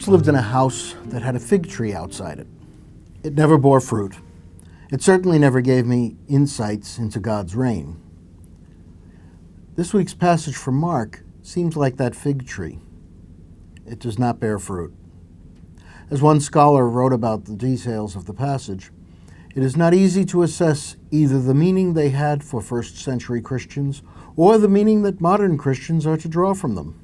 once lived in a house that had a fig tree outside it. It never bore fruit. It certainly never gave me insights into God's reign. This week's passage from Mark seems like that fig tree. It does not bear fruit. As one scholar wrote about the details of the passage, it is not easy to assess either the meaning they had for first century Christians or the meaning that modern Christians are to draw from them.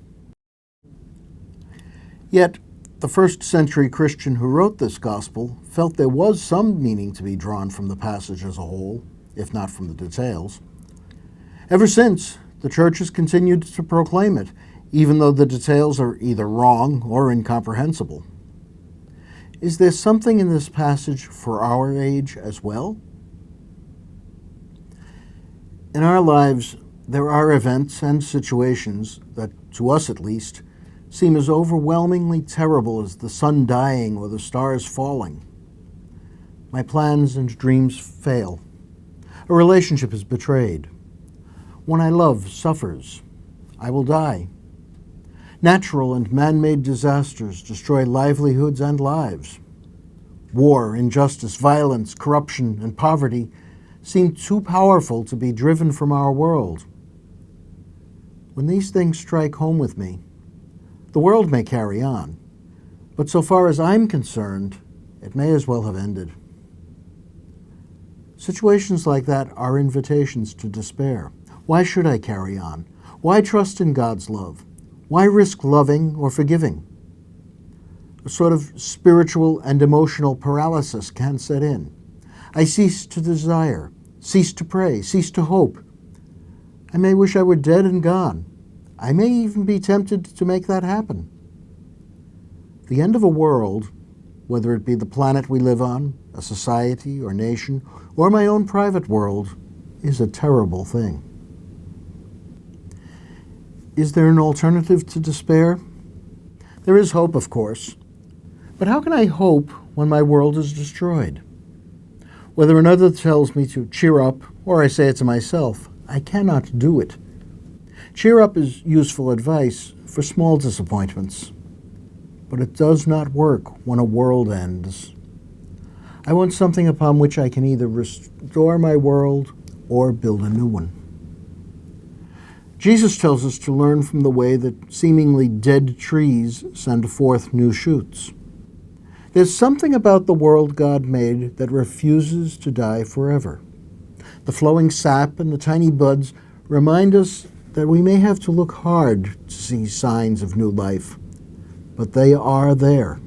Yet, the first century Christian who wrote this gospel felt there was some meaning to be drawn from the passage as a whole, if not from the details. Ever since, the Church has continued to proclaim it, even though the details are either wrong or incomprehensible. Is there something in this passage for our age as well? In our lives, there are events and situations that, to us at least, seem as overwhelmingly terrible as the sun dying or the stars falling. My plans and dreams fail. A relationship is betrayed. One I love suffers. I will die. Natural and man-made disasters destroy livelihoods and lives. War, injustice, violence, corruption, and poverty seem too powerful to be driven from our world. When these things strike home with me, the world may carry on, but so far as I'm concerned, it may as well have ended. Situations like that are invitations to despair. Why should I carry on? Why trust in God's love? Why risk loving or forgiving? A sort of spiritual and emotional paralysis can set in. I cease to desire, cease to pray, cease to hope. I may wish I were dead and gone. I may even be tempted to make that happen. The end of a world, whether it be the planet we live on, a society or nation, or my own private world, is a terrible thing. Is there an alternative to despair? There is hope, of course. But how can I hope when my world is destroyed? Whether another tells me to cheer up, or I say it to myself, I cannot do it. Cheer up is useful advice for small disappointments, but it does not work when a world ends. I want something upon which I can either restore my world or build a new one. Jesus tells us to learn from the way that seemingly dead trees send forth new shoots. There's something about the world God made that refuses to die forever. The flowing sap and the tiny buds remind us that we may have to look hard to see signs of new life, but they are there.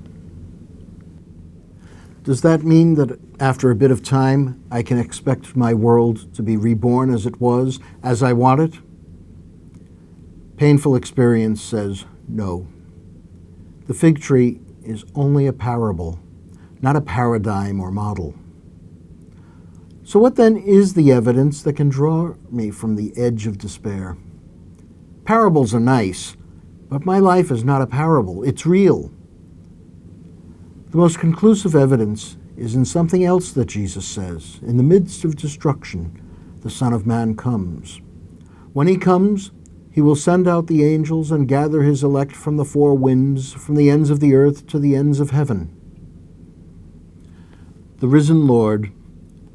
Does that mean that after a bit of time, I can expect my world to be reborn as it was, as I want it? Painful experience says no. The fig tree is only a parable, not a paradigm or model. So what then is the evidence that can draw me from the edge of despair? Parables are nice, but my life is not a parable. It's real. The most conclusive evidence is in something else that Jesus says. In the midst of destruction, the Son of Man comes. When he comes, he will send out the angels and gather his elect from the four winds, from the ends of the earth to the ends of heaven. The risen Lord,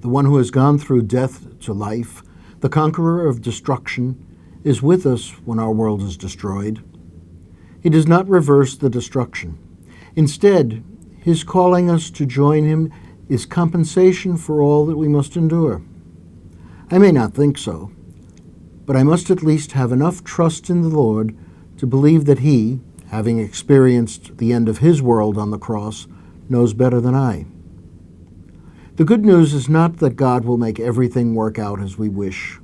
the one who has gone through death to life, the conqueror of destruction, is with us when our world is destroyed. He does not reverse the destruction. Instead, his calling us to join him is compensation for all that we must endure. I may not think so, but I must at least have enough trust in the Lord to believe that he, having experienced the end of his world on the cross, knows better than I. The good news is not that God will make everything work out as we wish,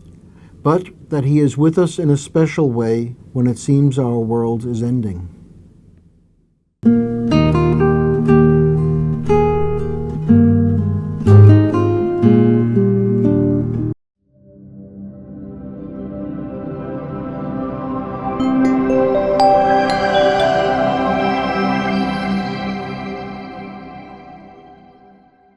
but that he is with us in a special way when it seems our world is ending.